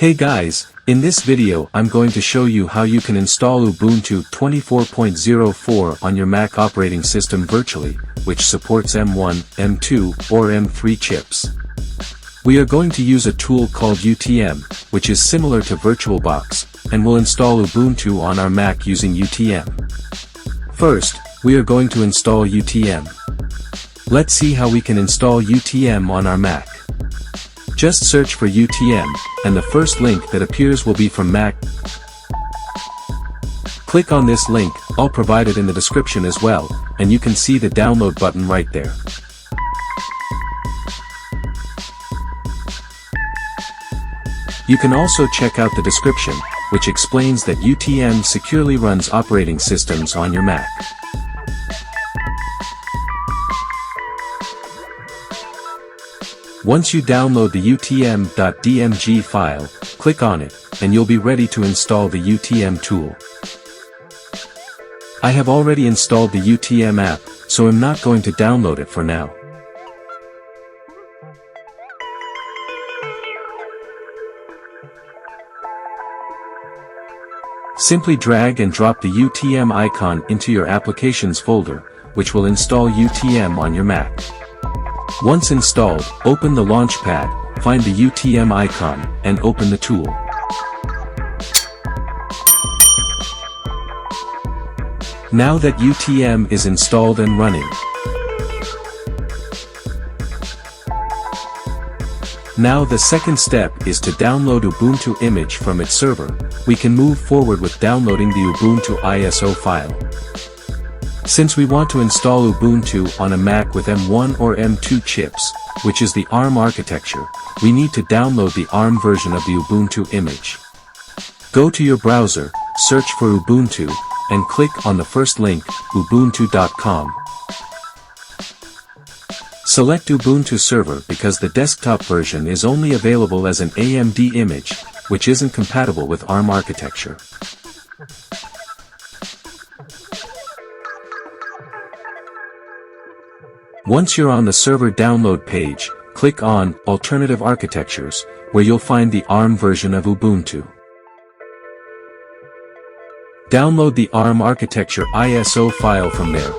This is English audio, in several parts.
Hey guys, in this video I'm going to show you how you can install Ubuntu 24.04 on your Mac operating system virtually, which supports M1, M2, or M3 chips. We are going to use a tool called UTM, which is similar to VirtualBox, and will install Ubuntu on our Mac using UTM. First, we are going to install UTM. Let's see how we can install UTM on our Mac. Just search for UTM, and the first link that appears will be from Mac. Click on this link, I'll provide it in the description as well, and you can see the download button right there. You can also check out the description, which explains that UTM securely runs operating systems on your Mac. Once you download the utm.dmg file, click on it, and you'll be ready to install the UTM tool. I have already installed the UTM app, so I'm not going to download it for now. Simply drag and drop the UTM icon into your Applications folder, which will install UTM on your Mac. Once installed, open the Launchpad, find the UTM icon, and open the tool. Now that UTM is installed and running, now the second step is to download Ubuntu image from its server. We can move forward with downloading the Ubuntu ISO file. Since we want to install Ubuntu on a Mac with M1 or M2 chips, which is the ARM architecture, we need to download the ARM version of the Ubuntu image. Go to your browser, search for Ubuntu, and click on the first link, ubuntu.com. Select Ubuntu Server because the desktop version is only available as an AMD image, which isn't compatible with ARM architecture. Once you're on the server download page, click on Alternative Architectures, where you'll find the ARM version of Ubuntu. Download the ARM architecture ISO file from there.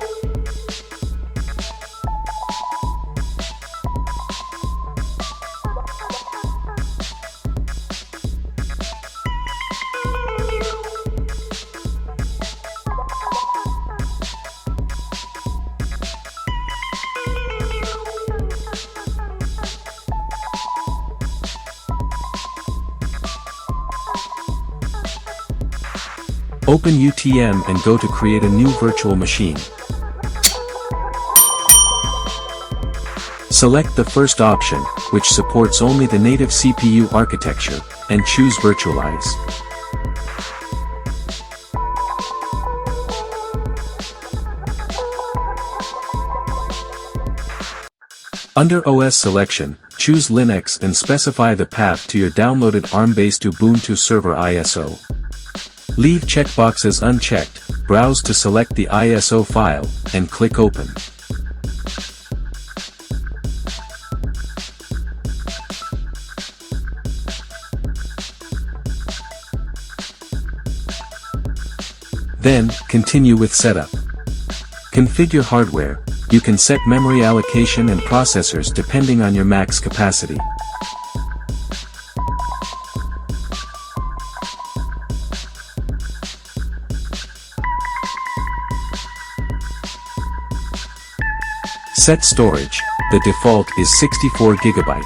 Open UTM and go to create a new virtual machine. Select the first option, which supports only the native CPU architecture, and choose Virtualize. Under OS selection, choose Linux and specify the path to your downloaded ARM-based Ubuntu server ISO. Leave checkboxes unchecked, browse to select the ISO file, and click Open. Then, continue with Setup. Configure hardware. You can set memory allocation and processors depending on your Mac's capacity. Set storage. The default is 64 GB.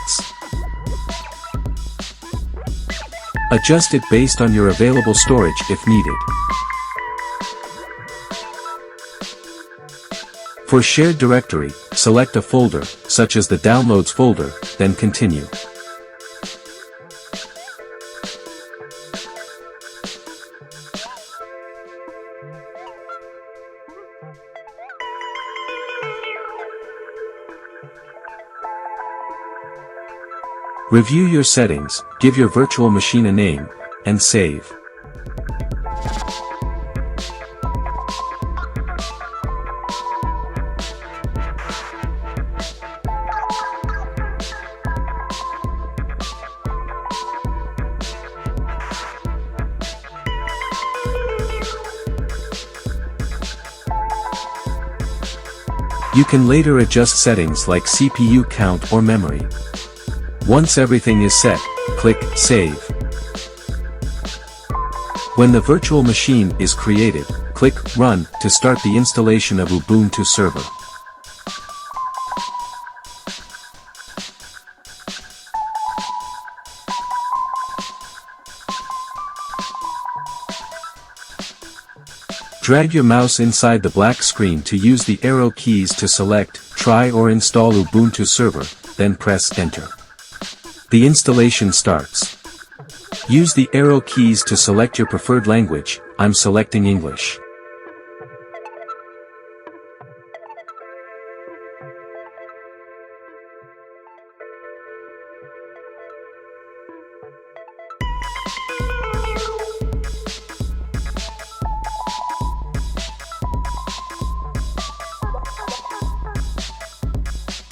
Adjust it based on your available storage if needed. For shared directory, select a folder, such as the Downloads folder, then continue. Review your settings, give your virtual machine a name, and save. You can later adjust settings like CPU count or memory. Once everything is set, click Save. When the virtual machine is created, click Run to start the installation of Ubuntu server. Drag your mouse inside the black screen to use the arrow keys to select, try or install Ubuntu server, then press Enter. The installation starts. Use the arrow keys to select your preferred language. I'm selecting English.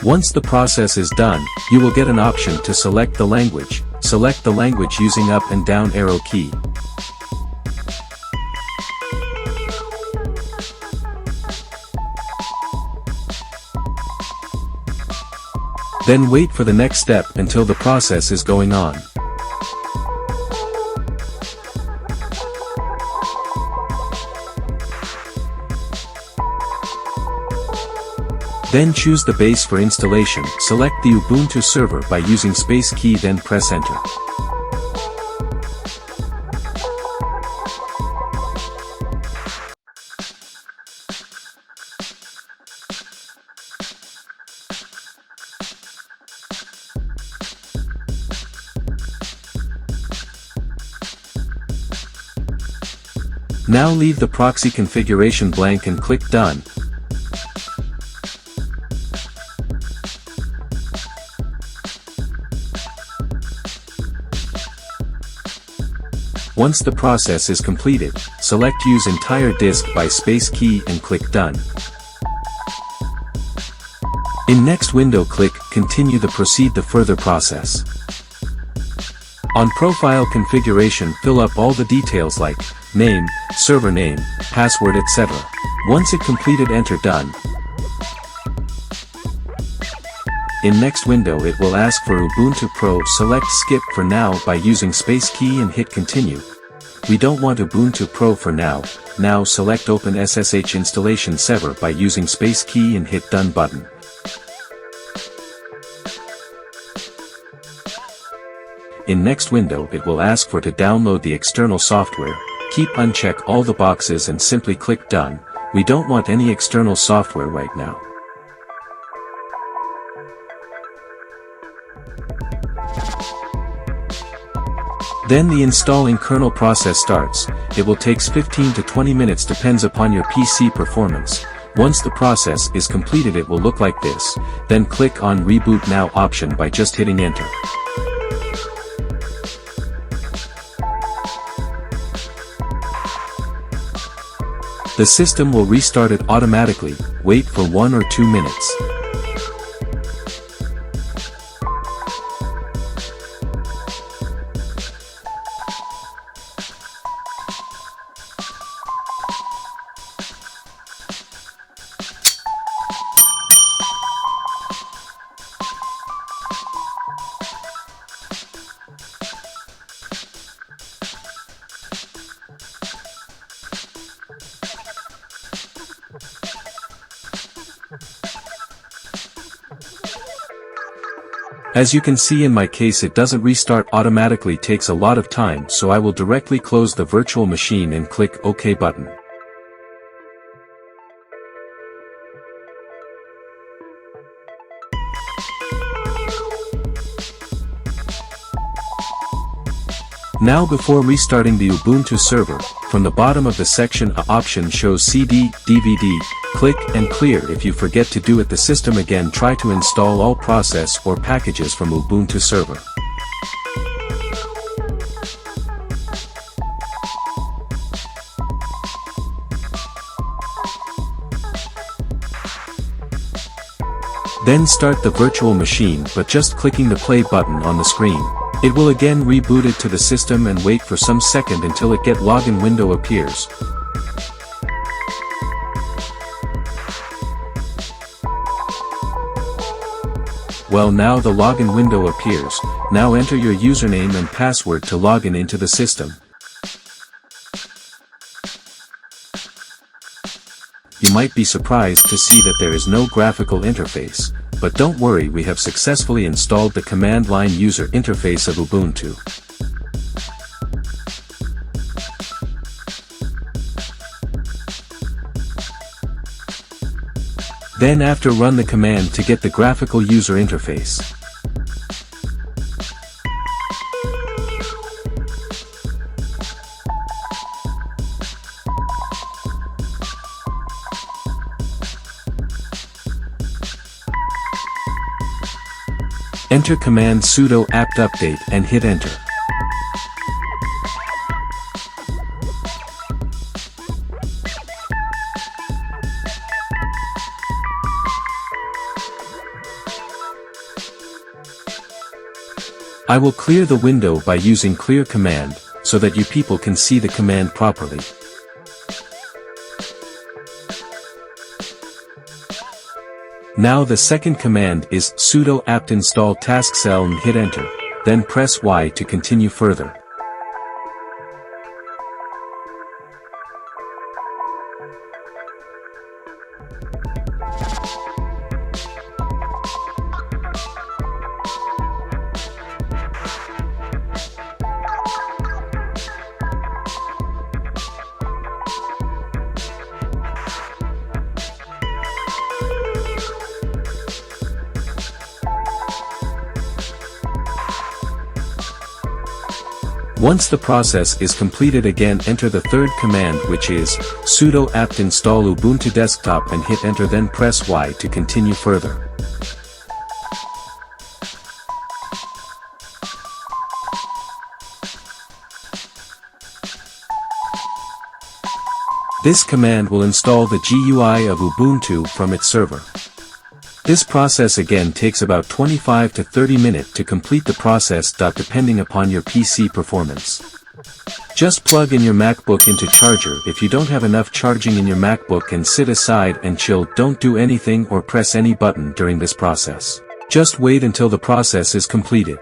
Once the process is done, you will get an option to select the language. Select the language using up and down arrow key. Then wait for the next step until the process is going on. Then choose the base for installation. Select the Ubuntu server by using space key, then press Enter. Now leave the proxy configuration blank and click Done. Once the process is completed, select Use Entire Disk by space key and click Done. In next window click Continue to proceed the further process. On Profile Configuration fill up all the details like name, server name, password etc. Once it completed enter Done. In next window it will ask for Ubuntu Pro. Select Skip for now by using space key and hit Continue. We don't want Ubuntu Pro for now. Now select Open SSH Installation Server by using space key and hit Done button. In next window it will ask for to download the external software. Keep uncheck all the boxes and simply click Done. We don't want any external software right now. Then the installing kernel process starts. It will take 15 to 20 minutes depends upon your PC performance. Once the process is completed it will look like this. Then click on Reboot Now option by just hitting enter. The system will restart it automatically. Wait for 1 or 2 minutes. As you can see in my case it doesn't restart automatically, takes a lot of time, so I will directly close the virtual machine and click OK button. Now before restarting the Ubuntu server, from the bottom of the section a option shows CD, DVD, click and clear. If you forget to do it the system again try to install all process or packages from Ubuntu server. Then start the virtual machine but just clicking the play button on the screen. It will again reboot it to the system and wait for some second until it get login window appears. Well, now the login window appears. Now enter your username and password to log in into the system. You might be surprised to see that there is no graphical interface, but don't worry, we have successfully installed the command line user interface of Ubuntu. Then after run the command to get the graphical user interface. Enter command sudo apt update and hit enter. I will clear the window by using clear command, so that you people can see the command properly. Now the second command is sudo apt install tasksel and hit enter, then press Y to continue further. Once the process is completed, again enter the third command, which is sudo apt install ubuntu-desktop and hit enter, then press Y to continue further. This command will install the GUI of Ubuntu from its server. This process again takes about 25 to 30 minutes to complete the process, depending upon your PC performance. Just plug in your MacBook into charger if you don't have enough charging in your MacBook and sit aside and chill. Don't do anything or press any button during this process. Just wait until the process is completed.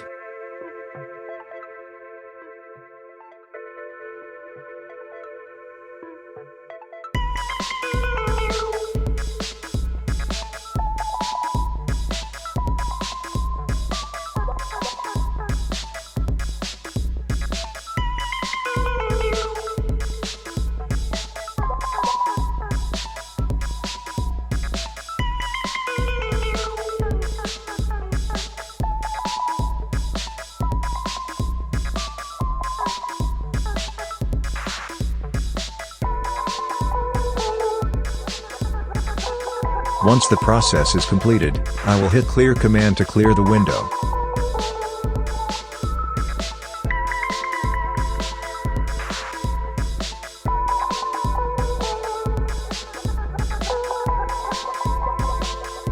Once the process is completed, I will hit clear command to clear the window.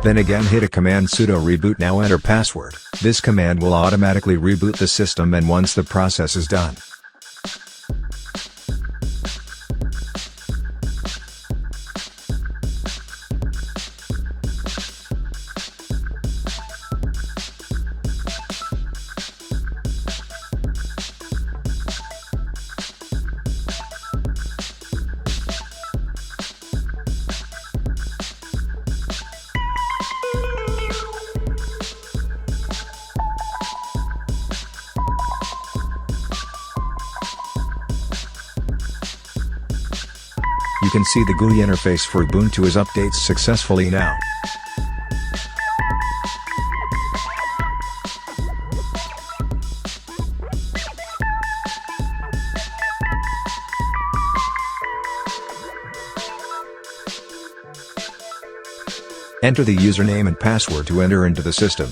Then again hit a command sudo reboot. Now enter password. This command will automatically reboot the system and once the process is done. You can see the GUI interface for Ubuntu is updates successfully now. Enter the username and password to enter into the system.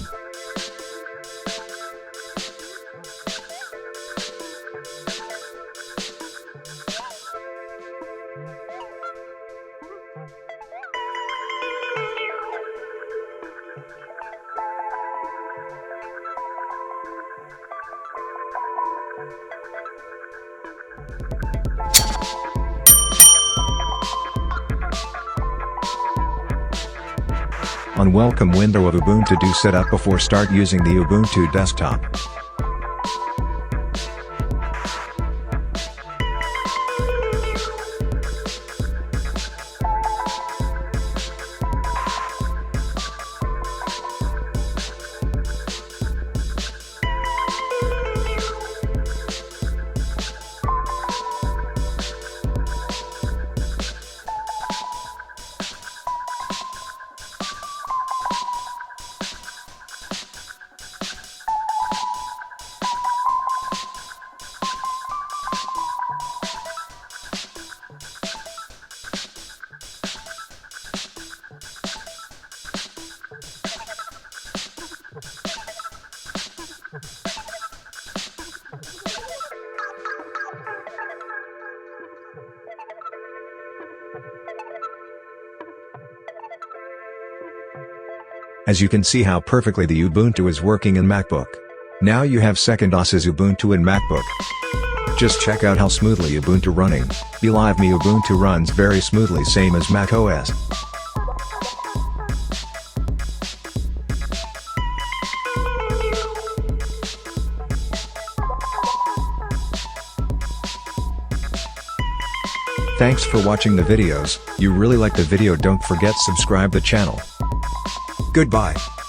On welcome window of Ubuntu, do setup before start using the Ubuntu desktop. As you can see how perfectly the Ubuntu is working in MacBook. Now you have second OS's Ubuntu in MacBook. Just check out how smoothly Ubuntu running. Believe me, Ubuntu runs very smoothly, same as Mac OS. Thanks for watching the videos. You really like the video, don't forget subscribe the channel. Goodbye.